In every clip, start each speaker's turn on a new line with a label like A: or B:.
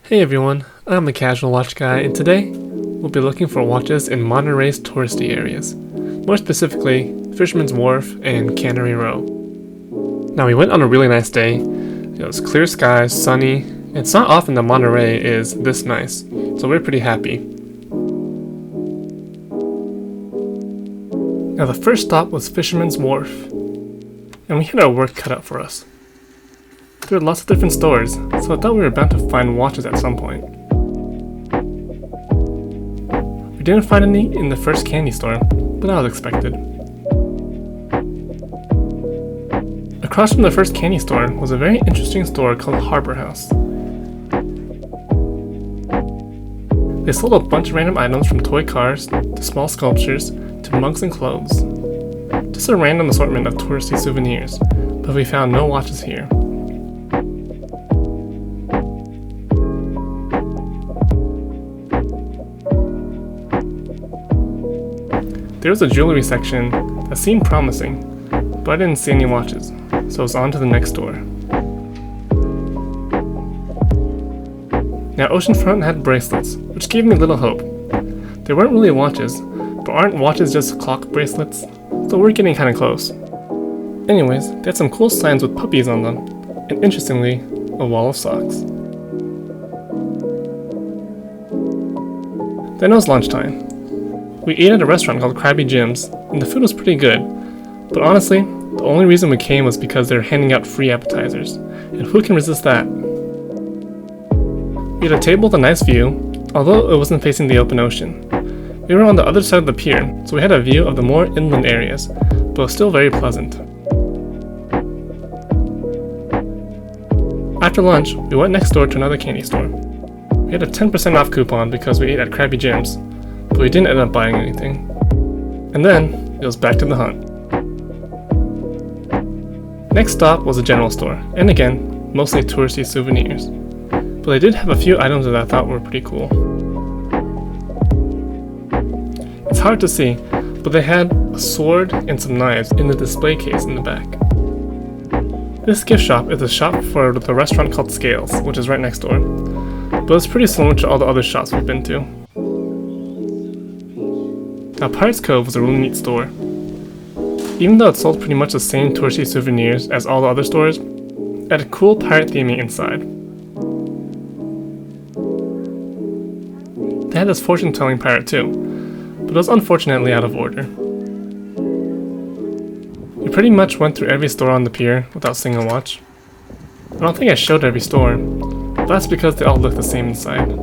A: Hey everyone, I'm the Casual Watch Guy, and today we'll be looking for watches in Monterey's touristy areas. More specifically, Fisherman's Wharf and Cannery Row. Now we went on a really nice day. It was clear skies, sunny. It's not often that Monterey is this nice, so we're pretty happy. Now the first stop was Fisherman's Wharf, and we had our work cut out for us. There were lots of different stores, so I thought we were bound to find watches at some point. We didn't find any in the first candy store, but that was expected. Across from the first candy store was a very interesting store called Harbor House. They sold a bunch of random items from toy cars to small sculptures to mugs and clothes. Just a random assortment of touristy souvenirs, but we found no watches here. There was a jewelry section that seemed promising, but I didn't see any watches, so I was on to the next store. Now Oceanfront had bracelets, which gave me little hope. They weren't really watches, but aren't watches just clock bracelets? So we're getting kinda close. Anyways, they had some cool signs with puppies on them, and interestingly, a wall of socks. Then it was lunchtime. We ate at a restaurant called Krabby Jim's, and the food was pretty good. But honestly, the only reason we came was because they were handing out free appetizers, and who can resist that? We had a table with a nice view, although it wasn't facing the open ocean. We were on the other side of the pier, so we had a view of the more inland areas, but it was still very pleasant. After lunch, we went next door to another candy store. We had a 10% off coupon because we ate at Krabby Jim's, but we didn't end up buying anything. And then, it was back to the hunt. Next stop was a general store, and again, mostly touristy souvenirs. But they did have a few items that I thought were pretty cool. It's hard to see, but they had a sword and some knives in the display case in the back. This gift shop is a shop for the restaurant called Scales, which is right next door. But it's pretty similar to all the other shops we've been to. Now Pirates Cove was a really neat store. Even though it sold pretty much the same touristy souvenirs as all the other stores, it had a cool pirate theming inside. They had this fortune-telling pirate too, but it was unfortunately out of order. We pretty much went through every store on the pier without seeing a watch. I don't think I showed every store, but that's because they all look the same inside.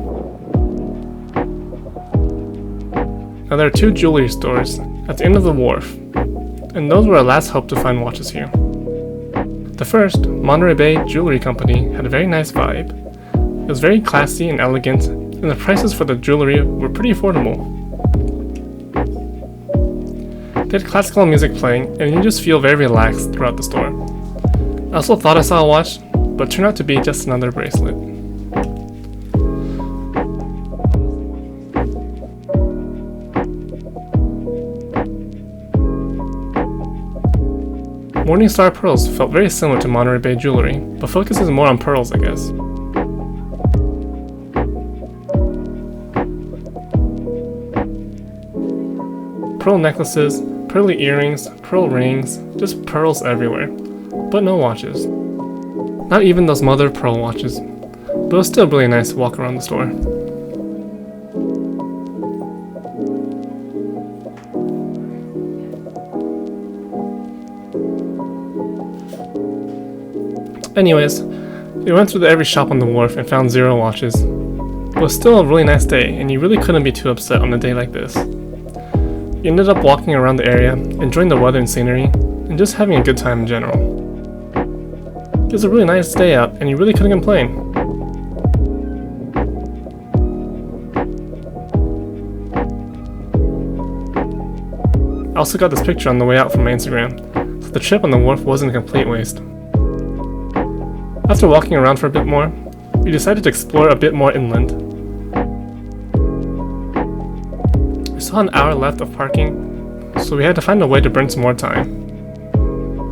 A: Now there are two jewelry stores at the end of the wharf, and those were our last hope to find watches here. The first, Monterey Bay Jewelry Company, had a very nice vibe. It was very classy and elegant, and the prices for the jewelry were pretty affordable. They had classical music playing, and you just feel very relaxed throughout the store. I also thought I saw a watch, but it turned out to be just another bracelet. Morningstar Pearls felt very similar to Monterey Bay Jewelry, but focuses more on pearls, I guess. Pearl necklaces, pearly earrings, pearl rings, just pearls everywhere, but no watches. Not even those mother of pearl watches, but it was still really nice to walk around the store. Anyways, we went through every shop on the wharf and found 0 watches. It was still a really nice day, and you really couldn't be too upset on a day like this. We ended up walking around the area, enjoying the weather and scenery, and just having a good time in general. It was a really nice day out, and you really couldn't complain. I also got this picture on the way out from my Instagram, so the trip on the wharf wasn't a complete waste. After walking around for a bit more, we decided to explore a bit more inland. We still had an hour left of parking, so we had to find a way to burn some more time.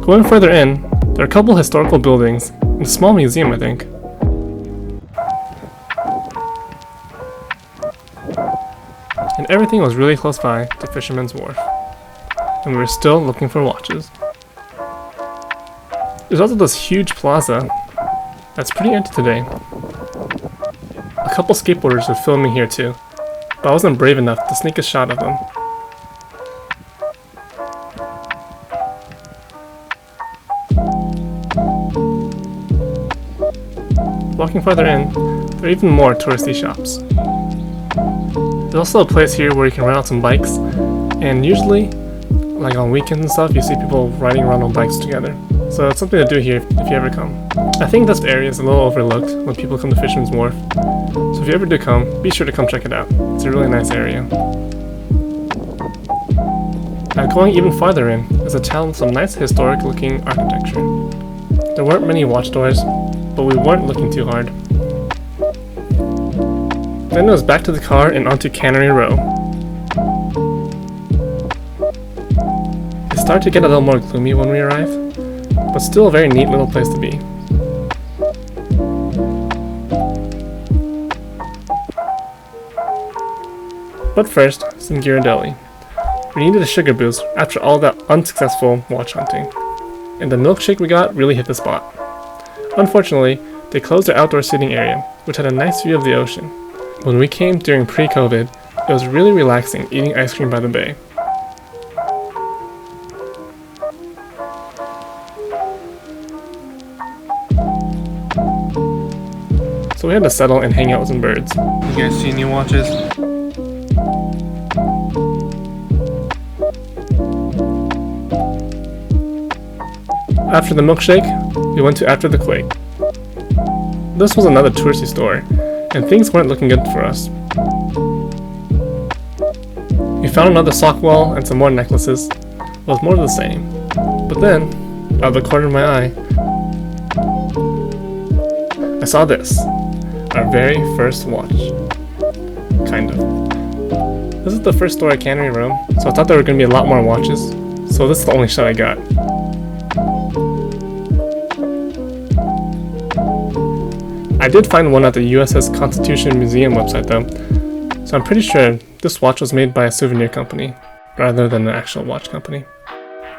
A: Going further in, there are a couple historical buildings and a small museum, I think. and everything was really close by to Fisherman's Wharf, and we were still looking for watches. There's also this huge plaza that's pretty empty today. A couple skateboarders were filming here too, but I wasn't brave enough to sneak a shot of them. Walking farther in, there are even more touristy shops. There's also a place here where you can rent out some bikes, and usually, like on weekends and stuff, you see people riding around on bikes together. So it's something to do here if you ever come. I think this area is a little overlooked when people come to Fisherman's Wharf, so if you ever do come, be sure to come check it out. It's a really nice area. Now going even farther in is a town with some nice historic looking architecture. There weren't many watch stores, but we weren't looking too hard. Then it was back to the car and onto Cannery Row. It started to get a little more gloomy when we arrived, but still a very neat little place to be. But first, some Ghirardelli. We needed a sugar boost after all that unsuccessful watch hunting, and the milkshake we got really hit the spot. Unfortunately, they closed their outdoor seating area, which had a nice view of the ocean. When we came during pre-COVID, it was really relaxing eating ice cream by the bay. So we had to settle and hang out with some birds.
B: You guys see new watches?
A: After the milkshake, we went to After the Quake. This was another touristy store, and things weren't looking good for us. We found another sock wall and some more necklaces. It was more of the same. But then, out of the corner of my eye, I saw this. Our very first watch. Kind of. This is the first store at Cannery Row, so I thought there were going to be a lot more watches, so this is the only shot I got. I did find one at the USS Constitution Museum website though, so I'm pretty sure this watch was made by a souvenir company, rather than an actual watch company.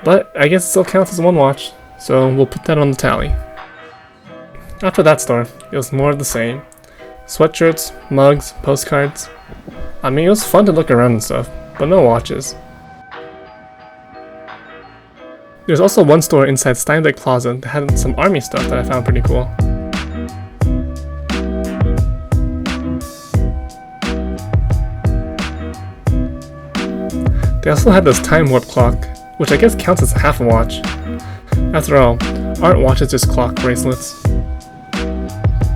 A: But I guess it still counts as one watch, so we'll put that on the tally. After that store, it was more of the same. Sweatshirts, mugs, postcards. I mean, it was fun to look around and stuff, but no watches. There's also one store inside Steinbeck Plaza that had some army stuff that I found pretty cool. They also had this time warp clock, which I guess counts as half a watch. After all, aren't watches just clock bracelets?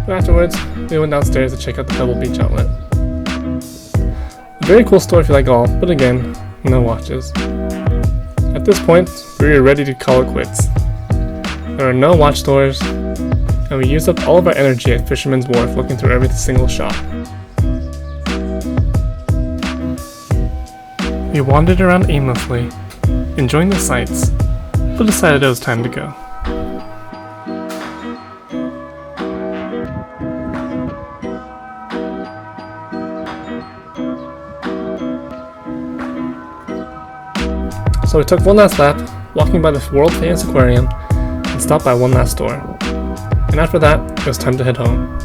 A: But afterwards, we went downstairs to check out the Pebble Beach outlet. A very cool store if you like golf, but again, no watches. At this point, we were ready to call it quits. There are no watch stores, and we used up all of our energy at Fisherman's Wharf looking through every single shop. We wandered around aimlessly, enjoying the sights, but decided it was time to go. So we took one last lap, walking by the world famous aquarium, and stopped by one last store. And after that, it was time to head home.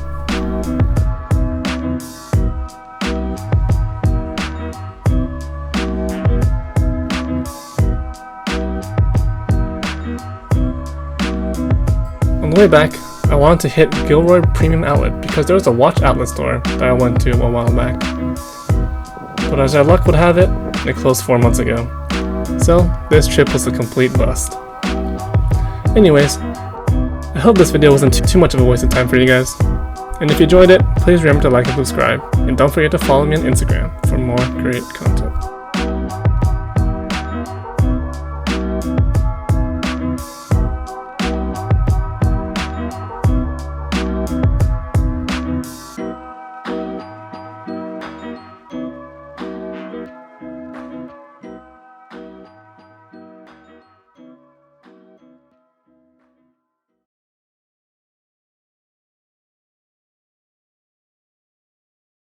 A: On the way back, I wanted to hit Gilroy Premium Outlet because there was a watch outlet store that I went to a while back. But as our luck would have it, it closed 4 months ago. So, this trip was a complete bust. Anyways, I hope this video wasn't too much of a waste of time for you guys. And if you enjoyed it, please remember to like and subscribe. And don't forget to follow me on Instagram for more great content.